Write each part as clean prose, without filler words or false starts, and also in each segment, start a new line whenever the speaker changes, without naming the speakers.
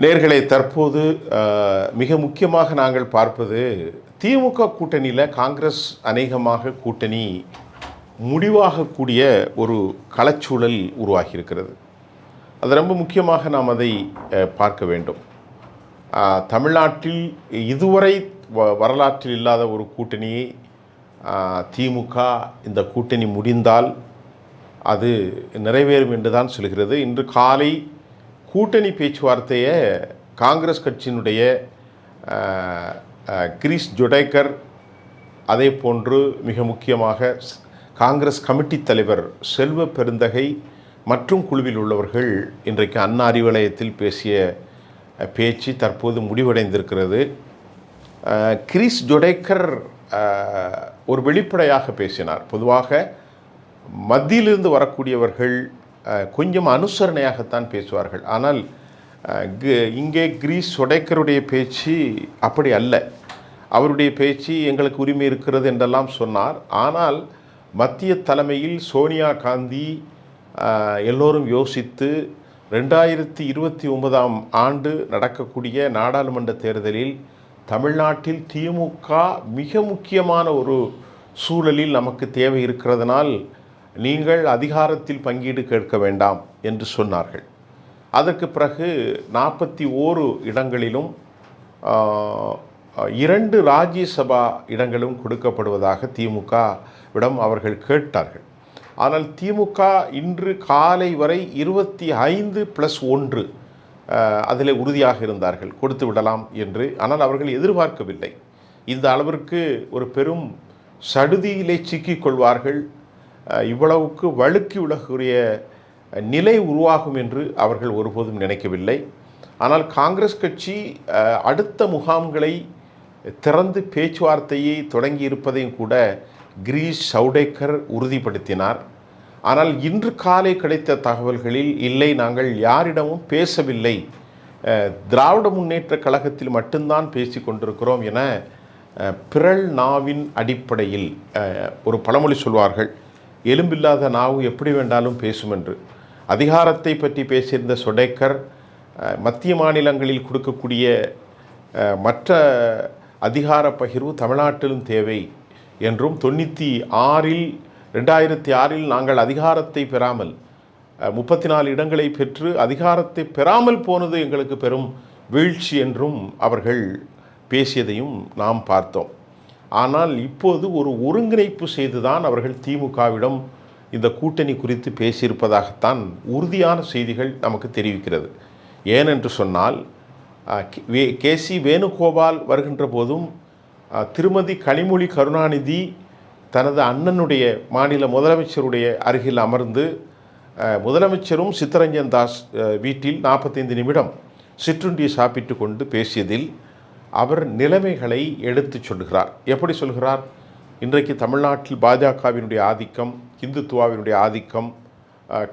நேயர்களே, தற்போது மிக முக்கியமாக நாங்கள் பார்ப்பது திமுக கூட்டணியில் காங்கிரஸ் அநேகமாக கூட்டணி முடிவாகக்கூடிய ஒரு களச்சூழல் உருவாகியிருக்கிறது. அது ரொம்ப முக்கியமாக நாம் அதை பார்க்க வேண்டும். தமிழ்நாட்டில் இதுவரை வரலாற்றில் இல்லாத ஒரு கூட்டணியை திமுக இந்த கூட்டணி முடிந்தால் அது நிறைவேறும் என்று தான் சொல்கிறது. இன்று காலை கூட்டணி பேச்சுவார்த்தையை காங்கிரஸ் கட்சியினுடைய கிரீஷ் ஜோடேகர், அதே போன்று மிக முக்கியமாக காங்கிரஸ் கமிட்டி தலைவர் செல்வ பெருந்தகை மற்றும் குழுவில் உள்ளவர்கள் இன்றைக்கு அண்ணா அறிவாலயத்தில் பேசிய பேச்சு தற்போது முடிவடைந்திருக்கிறது. கிரீஷ் ஜோடேகர் ஒரு வெளிப்படையாக பேசினார். பொதுவாக மத்தியிலிருந்து வரக்கூடியவர்கள் கொஞ்சம் அனுசரணையாகத்தான் பேசுவார்கள். ஆனால் இங்கே கிரீஷ் ஜோடேகருடைய பேச்சு அப்படி அல்ல. அவருடைய பேச்சு எங்களுக்கு உரிமை இருக்கிறது என்றெல்லாம் சொன்னார். ஆனால் மத்திய தலைமையில் சோனியா காந்தி எல்லோரும் யோசித்து 2029ஆம் ஆண்டு நடக்கக்கூடிய நாடாளுமன்ற தேர்தலில் தமிழ்நாட்டில் திமுக மிக முக்கியமான ஒரு சூழலில் நமக்கு தேவை இருக்கிறதுனால் நீங்கள் அதிகாரத்தில் பங்கீடு கேட்க வேண்டாம் என்று சொன்னார்கள். அதற்கு பிறகு 41 இடங்களிலும் 2 ராஜ்யசபா இடங்களும் கொடுக்கப்படுவதாக திமுகவிடம் அவர்கள் கேட்டார்கள். ஆனால் திமுக இன்று காலை வரை 25+1 அதில் உறுதியாக இருந்தார்கள், கொடுத்து விடலாம் என்று. ஆனால் அவர்கள் எதிர்பார்க்கவில்லை இந்த அளவிற்கு ஒரு பெரும் சடுதியிலே சிக்கிக்கொள்வார்கள், இவ்வளவுக்கு வழுக்கி விலகக்கூடிய நிலை உருவாகும் என்று அவர்கள் ஒருபோதும் நினைக்கவில்லை. ஆனால் காங்கிரஸ் கட்சி அடுத்த முகாம்களை திறந்து பேச்சுவார்த்தையை தொடங்கி இருப்பதையும் கூட கிரீஷ் ஜோடேகர் உறுதிப்படுத்தினார். ஆனால் இன்று காலை கிடைத்த தகவல்களில் இல்லை, நாங்கள் யாரிடமும் பேசவில்லை, திராவிட முன்னேற்ற கழகத்தில் மட்டும்தான் பேசி கொண்டிருக்கிறோம் என பிறல் நாவின் அடிப்படையில், ஒரு பழமொழி சொல்வார்கள், எலும்பில்லாத நாவு எப்படி வேண்டாலும் பேசும் என்று. அதிகாரத்தை பற்றி பேசியிருந்த ஜோடேகர் மத்திய மாநிலங்களில் கொடுக்கக்கூடிய மற்ற அதிகார பகிர்வு தமிழ்நாட்டிலும் தேவை என்றும், 2006இல் நாங்கள் அதிகாரத்தை பெறாமல் 34 இடங்களை பெற்று அதிகாரத்தை பெறாமல் போனது எங்களுக்கு பெரும் வீழ்ச்சி என்றும் அவர்கள் பேசியதையும் நாம் பார்த்தோம். ஆனால் இப்போது ஒரு ஒருங்கிணைப்பு செய்துதான் அவர்கள் திமுகவிடம் இந்த கூட்டணி குறித்து பேசியிருப்பதாகத்தான் உறுதியான செய்திகள் நமக்கு தெரிவிக்கிறது. ஏனென்று சொன்னால் கேசி வேணுகோபால் வருகின்ற போதும் திருமதி கனிமொழி கருணாநிதி தனது அண்ணனுடைய மாநில முதலமைச்சருடைய அருகில் அமர்ந்து முதலமைச்சரும் சித்தரஞ்சன் தாஸ் வீட்டில் 45 நிமிடம் சிற்றுண்டி சாப்பிட்டு கொண்டு பேசியதில் அவர் நிலைமைகளை எடுத்து சொல்கிறார். எப்படி சொல்கிறார்? இன்றைக்கு தமிழ்நாட்டில் பாஜகவினுடைய ஆதிக்கம், இந்துத்துவாவினுடைய ஆதிக்கம்,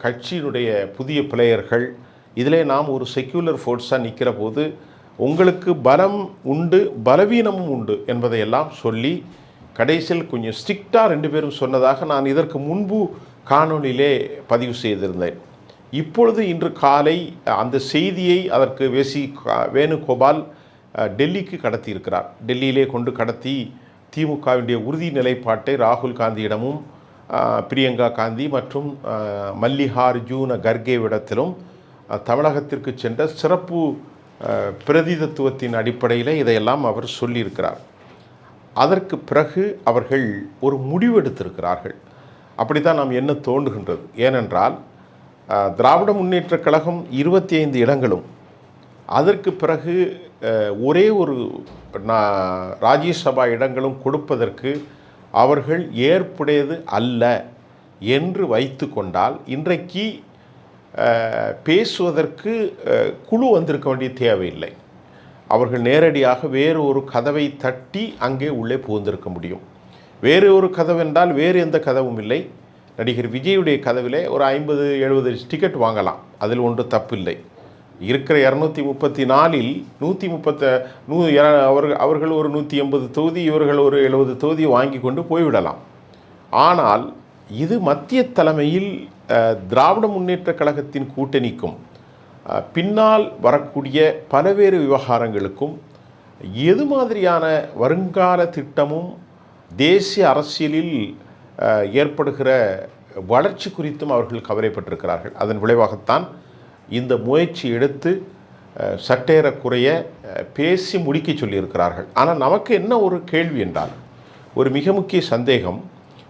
கட்சியினுடைய புதிய பிளேயர்கள், இதிலே நாம் ஒரு செக்யூலர் ஃபோர்ஸாக நிற்கிற போது உங்களுக்கு பலம் உண்டு, பலவீனமும் உண்டு என்பதையெல்லாம் சொல்லி கடைசியில் கொஞ்சம் ஸ்ட்ரிக்டாக 2 பேரும் சொன்னதாக நான் இதற்கு முன்பு காணொலியிலே பதிவு செய்திருந்தேன். இப்பொழுது இன்று காலை அந்த செய்தியை அதற்கு வேணுகோபால் டெல்லிக்கு கடத்தியிருக்கிறார். டெல்லியிலே கொண்டு கடத்தி திமுகவினுடைய உறுதி நிலைப்பாட்டை ராகுல் காந்தியிடமும் பிரியங்கா காந்தி மற்றும் மல்லிகார்ஜுன கர்கேவிடத்திலும் தமிழகத்திற்கு சென்ற சிறப்பு பிரதிநிதித்துவத்தின் அடிப்படையில் இதையெல்லாம் அவர் சொல்லியிருக்கிறார். அதற்கு பிறகு அவர்கள் ஒரு முடிவெடுத்திருக்கிறார்கள். அப்படி தான் நாம் என்ன தோன்றுகின்றது. ஏனென்றால் திராவிட முன்னேற்ற கழகம் 25 இடங்களும், அதற்கு பிறகு ஒரே ஒரு ராஜ்யசபா இடங்களும் கொடுப்பதற்கு அவர்கள் ஏற்புடையது அல்ல என்று வைத்து கொண்டால் இன்றைக்கு பேசுவதற்கு குழு வந்திருக்க வேண்டிய தேவையில்லை. அவர்கள் நேரடியாக வேறு ஒரு கதவை தட்டி அங்கே உள்ளே புகுந்திருக்க முடியும். வேறு ஒரு கதவு என்றால் வேறு எந்த கதவும் இல்லை. நடிகர் விஜயுடைய கதவிலே ஒரு 50-70 டிக்கெட் வாங்கலாம், அதில் ஒன்று தப்பில்லை. இருக்கிற 234இல் 130 அவர்கள் ஒரு 180 தொகுதி, இவர்கள் ஒரு 70 தொகுதி வாங்கி கொண்டு போய்விடலாம். ஆனால் இது மத்திய தலைமையில் திராவிட முன்னேற்ற கழகத்தின் கூட்டணிக்கும் பின்னால் வரக்கூடிய பல்வேறு விவகாரங்களுக்கும் எது மாதிரியான வருங்கால திட்டமும் தேசிய அரசியலில் ஏற்படுகிற வளர்ச்சி குறித்தும் அவர்கள் கவலைப்பட்டிருக்கிறார்கள். அதன் விளைவாகத்தான் இந்த முயற்சி எடுத்து சற்றேறக்குறைய பேசி முடிக்க சொல்லியிருக்கிறார்கள். ஆனால் நமக்கு என்ன ஒரு கேள்வி என்றால், ஒரு மிக முக்கிய சந்தேகம்,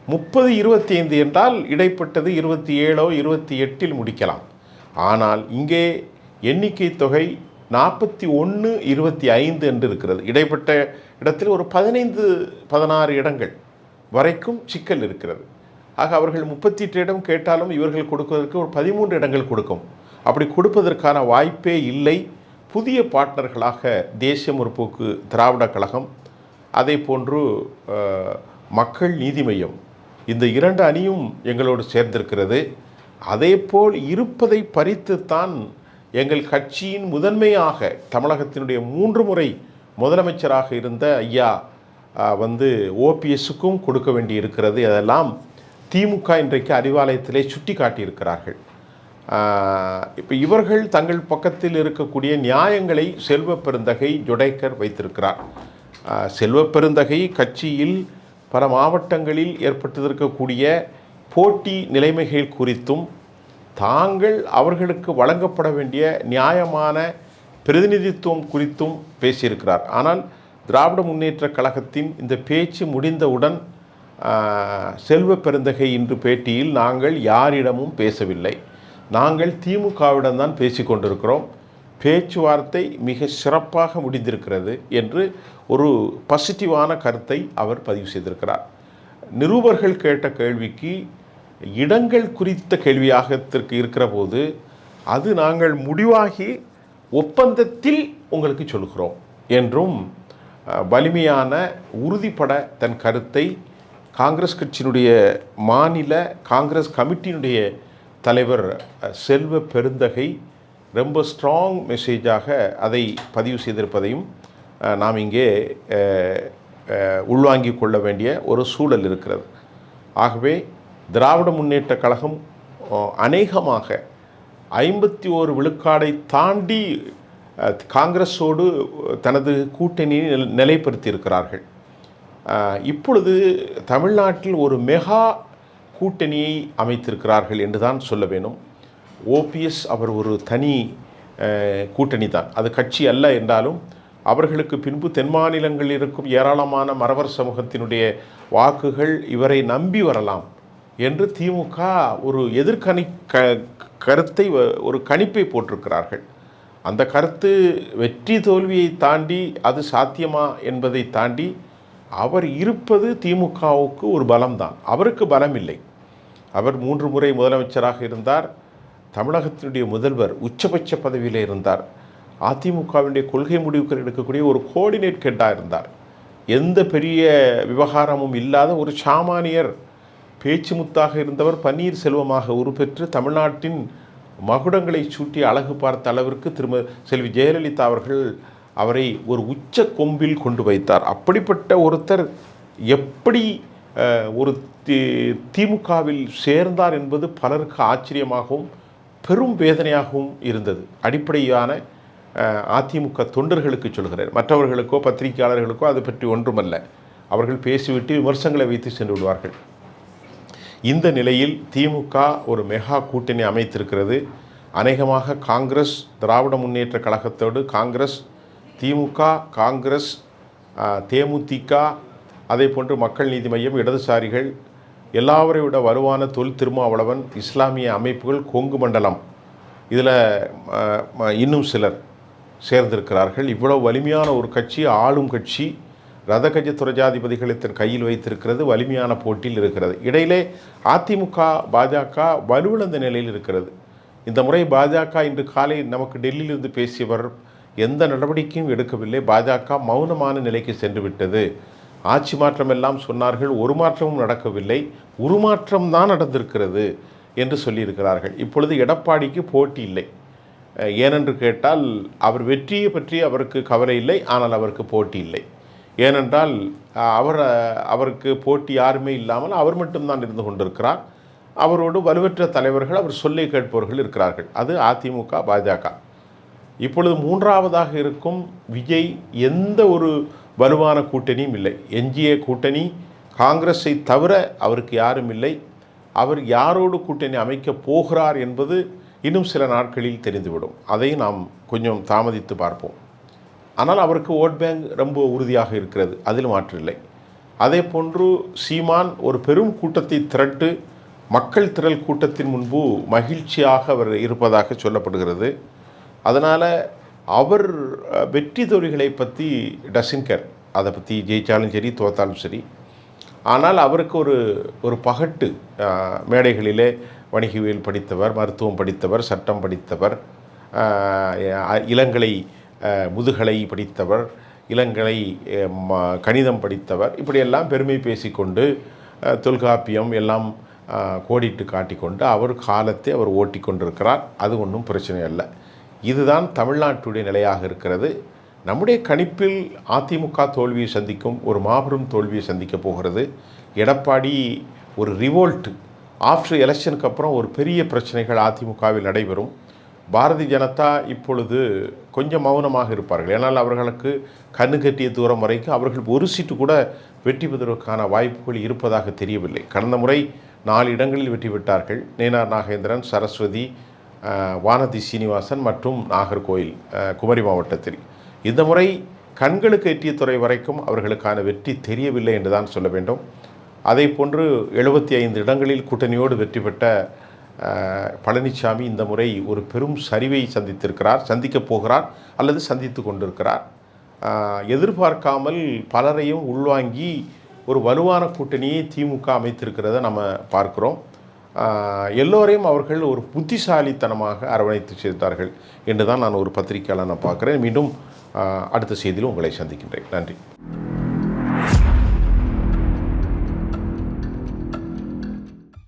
30-25 என்றால் இடைப்பட்டது 27 28 முடிக்கலாம். ஆனால் இங்கே எண்ணிக்கை தொகை 41-25 என்று இருக்கிறது. இடைப்பட்ட இடத்தில் ஒரு 15-16 இடங்கள் வரைக்கும் சிக்கல் இருக்கிறது. ஆக அவர்கள் 38 இடம் கேட்டாலும் இவர்கள் கொடுப்பதற்கு ஒரு 13 இடங்கள் கொடுக்கும். அப்படி கொடுப்பதற்கான வாய்ப்பே இல்லை. புதிய பார்ட்னர்களாக தேசிய முற்போக்கு திராவிட கழகம், அதே போன்று மக்கள் நீதி மையம், இந்த 2 அணியும் எங்களோடு சேர்ந்திருக்கிறது. அதேபோல் இருப்பதை பறித்துத்தான் எங்கள் கட்சியின் முதன்மையாக தமிழகத்தினுடைய 3 முறை முதலமைச்சராக இருந்த ஐயா ஓபிஎஸ்ஸுக்கும் கொடுக்க வேண்டி இருக்கிறது. அதெல்லாம் திமுக இன்றைக்கு அறிவாலயத்திலே சுட்டி காட்டியிருக்கிறார்கள். இப்போ இவர்கள் தங்கள் பக்கத்தில் இருக்கக்கூடிய நியாயங்களை செல்வ பெருந்தகை ஜொடேகர் வைத்திருக்கிறார். செல்வ பெருந்தகை கட்சியில் பல மாவட்டங்களில் ஏற்பட்டிருக்கக்கூடிய போட்டி நிலைமைகள் குறித்தும் தாங்கள் அவர்களுக்கு வழங்கப்பட வேண்டிய நியாயமான பிரதிநிதித்துவம் குறித்தும் பேசியிருக்கிறார். ஆனால் திராவிட முன்னேற்ற கழகத்தின் இந்த பேச்சு முடிந்தவுடன் செல்வ பெருந்தகை இன்று பேட்டியில், நாங்கள் யாரிடமும் பேசவில்லை, நாங்கள் திமுகவிடம்தான் பேசி கொண்டிருக்கிறோம், பேச்சுவார்த்தை மிக சிறப்பாக முடிந்திருக்கிறது என்று ஒரு பாசிட்டிவான கருத்தை அவர் பதிவு செய்திருக்கிறார். நிருபர்கள் கேட்ட கேள்விக்கு இடங்கள் குறித்த கேள்வியாக இருக்கிற போது, அது நாங்கள் முடிவாகி ஒப்பந்தத்தில் உங்களுக்கு சொல்கிறோம் என்றும் வலிமையான உறுதிப்பட தன் கருத்தை காங்கிரஸ் கட்சியினுடைய மாநில காங்கிரஸ் கமிட்டியினுடைய தலைவர் செல்வ பெருந்தகை ரொம்ப ஸ்ட்ராங் மெசேஜாக அதை பதிவு செய்திருப்பதையும் நாம் இங்கே உள்வாங்கிக் கொள்ள வேண்டிய ஒரு சூழல் இருக்கிறது. ஆகவே திராவிட முன்னேற்ற கழகம் அநேகமாக 51 விழுக்காடை தாண்டி காங்கிரஸோடு தனது கூட்டணியை நிலைப்படுத்தியிருக்கிறார்கள். இப்பொழுது தமிழ்நாட்டில் ஒரு மெகா கூட்டணியை அமைத்திருக்கிறார்கள் என்று தான் சொல்ல வேணும். ஓபிஎஸ் அவர் ஒரு தனி கூட்டணி தான், அது கட்சி அல்ல என்றாலும் அவர்களுக்கு பின்பு தென் மாநிலங்களில் இருக்கும் ஏராளமான மறவர் சமூகத்தினுடைய வாக்குகள் இவரை நம்பி வரலாம் என்று திமுக ஒரு கருத்தை ஒரு கணிப்பை போட்டிருக்கிறார்கள். அந்த கருத்து வெற்றி தோல்வியை தாண்டி அது சாத்தியமா என்பதை தாண்டி அவர் இருப்பது திமுகவுக்கு ஒரு பலம்தான். அவருக்கு பலம் இல்லை. அவர் 3 முறை முதலமைச்சராக இருந்தார். தமிழகத்தினுடைய முதல்வர் உச்சபட்ச பதவியில் இருந்தார். அதிமுகவினுடைய கொள்கை முடிவுகள் எடுக்கக்கூடிய ஒரு கோஆர்டினேட் ஹெட்டாக இருந்தார். எந்த பெரிய விவகாரமும் இல்லாத ஒரு சாமானியர் பேச்சு முத்தாக இருந்தவர் பன்னீர்செல்வமாக உருப்பெற்று தமிழ்நாட்டின் மகுடங்களை சூட்டி அழகு பார்த்த அளவிற்கு செல்வி ஜெயலலிதா அவர்கள் அவரை ஒரு உச்ச கொம்பில் கொண்டு வைத்தார். அப்படிப்பட்ட ஒருத்தர் எப்படி ஒரு திமுகவில் சேர்ந்தார் என்பது பலருக்கு ஆச்சரியமாகவும் பெரும் வேதனையாகவும் இருந்தது. அடிப்படையான அதிமுக தொண்டர்களுக்கு சொல்கிறேன், மற்றவர்களுக்கோ பத்திரிகையாளர்களுக்கோ அது பற்றி ஒன்றுமல்ல. அவர்கள் பேசிவிட்டு விமர்சனங்களை வைத்து சென்று விடுவார்கள். இந்த நிலையில் திமுக ஒரு மெகா கூட்டணி அமைத்திருக்கிறது. அநேகமாக காங்கிரஸ், திராவிட முன்னேற்ற கழகத்தோடு காங்கிரஸ், திமுக, காங்கிரஸ், தேமுதிக, அதே போன்று மக்கள் நீதி மையம், இடதுசாரிகள், எல்லாவரை விட வலுவான தொல் திருமாவளவன், இஸ்லாமிய அமைப்புகள், கொங்கு மண்டலம், இதில் இன்னும் சிலர் சேர்ந்திருக்கிறார்கள். இவ்வளவு வலிமையான ஒரு கட்சி, ஆளும் கட்சி, ரதகஜ துரஜாதிபதிகளை தன் கையில் வைத்திருக்கிறது. வலிமையான போட்டியில் இருக்கிறது. இடையிலே அதிமுக, பாஜக வலுவிழந்த நிலையில் இருக்கிறது. இந்த முறை பாஜக இன்று காலை நமக்கு டெல்லியிலிருந்து பேசியவர் எந்த நடவடிக்கையும் எடுக்கவில்லை. பாஜக மௌனமான நிலைக்கு சென்று விட்டது. ஆட்சி மாற்றம் எல்லாம் சொன்னார்கள், ஒரு மாற்றமும் நடக்கவில்லை, உருமாற்றம் தான் நடந்திருக்கிறது என்று சொல்லியிருக்கிறார்கள். இப்பொழுது எடப்பாடிக்கு போட்டி இல்லை. ஏனென்று கேட்டால் அவர் வெற்றியை பற்றி அவருக்கு கவலை இல்லை, ஆனால் அவருக்கு போட்டி இல்லை. ஏனென்றால் அவருக்கு போட்டி யாருமே இல்லாமல் அவர் மட்டும்தான் இருந்து கொண்டிருக்கிறார். அவரோடு வலுவற்ற தலைவர்கள், அவர் சொல்லை கேட்பவர்கள் இருக்கிறார்கள். அது அதிமுக, பாஜக. இப்பொழுது மூன்றாவதாக இருக்கும் விஜய் எந்த ஒரு வலுவான கூட்டணியும் இல்லை. எஞ்சிய கூட்டணி காங்கிரஸை தவிர அவருக்கு யாரும் இல்லை. அவர் யாரோடு கூட்டணி அமைக்கப் போகிறார் என்பது இன்னும் சில நாட்களில் தெரிந்துவிடும். அதை நாம் கொஞ்சம் தாமதித்து பார்ப்போம். ஆனால் அவருக்கு ஓட் பேங்க் ரொம்ப உறுதியாக இருக்கிறது, அதில் மாற்றில்லை. அதே போன்று சீமான் ஒரு பெரும் கூட்டத்தை திரட்டு மக்கள் திரள் கூட்டத்தின் முன்பு மகிழ்ச்சியாக அவர் இருப்பதாக சொல்லப்படுகிறது. அதனால் அவர் வெற்றி தோல்விகளை பற்றி டசின்கர், அதை பற்றி ஜெயித்தாலும் சரி தோத்தாலும் சரி. ஆனால் அவருக்கு ஒரு பகட்டு, மேடைகளிலே வணிகவியல் படித்தவர், மருத்துவம் படித்தவர், சட்டம் படித்தவர், இளங்கலை முதுகலை படித்தவர், இளங்கலை கணிதம் படித்தவர், இப்படியெல்லாம் பெருமை பேசிக்கொண்டு தொல்காப்பியம் எல்லாம் கோடிட்டு காட்டிக்கொண்டு அவர் காலத்தை அவர் ஓட்டி கொண்டிருக்கிறார். அது ஒன்றும் பிரச்சனை அல்ல. இதுதான் தமிழ்நாட்டுடைய நிலையாக இருக்கிறது. நம்முடைய கணிப்பில் அதிமுக தோல்வியை சந்திக்கும், ஒரு மாபெரும் தோல்வியை சந்திக்கப் போகிறது. எடப்பாடி ஒரு ரிவோல்ட் ஆஃப்டர் எலெக்ஷனுக்கு அப்புறம் ஒரு பெரிய பிரச்சனைகள் அதிமுகவில் நடைபெறும். பாரதிய ஜனதா இப்பொழுது கொஞ்சம் மௌனமாக இருப்பார்கள். ஏன்னால் அவர்களுக்கு கண்ணு கட்டிய தூரம் வரைக்கும் அவர்கள் ஒரு சீட்டு கூட வெற்றி பெறுவதற்கான வாய்ப்புகள் இருப்பதாக தெரியவில்லை. கடந்த முறை 4 இடங்களில் வெற்றி பெற்றார்கள். நேனார் நாகேந்திரன், சரஸ்வதி, வானதி சீனிவாசன் மற்றும் நாகர்கோயில் குமரி மாவட்டத்தில். இந்த முறை கண்களுக்கு எட்டிய துறை வரைக்கும் அவர்களுக்கான வெற்றி தெரியவில்லை என்று தான் சொல்ல வேண்டும். அதை போன்று 75 இடங்களில் கூட்டணியோடு வெற்றி பெற்ற பழனிசாமி இந்த முறை ஒரு பெரும் சரிவை சந்திக்கப் போகிறார் அல்லது சந்தித்து கொண்டிருக்கிறார். எதிர்பார்க்காமல் பலரையும் உள்வாங்கி ஒரு வலுவான கூட்டணியை திமுக அமைத்திருக்கிறத நம்ம பார்க்குறோம். எல்லோரையும் அவர்கள் ஒரு புத்திசாலித்தனமாக அரவணைத்து சேர்த்தார்கள் என்று தான் நான் ஒரு பத்திரிகையாளர் பார்க்குறேன். மீண்டும் அடுத்த செய்தியில் உங்களை சந்திக்கின்றேன். நன்றி.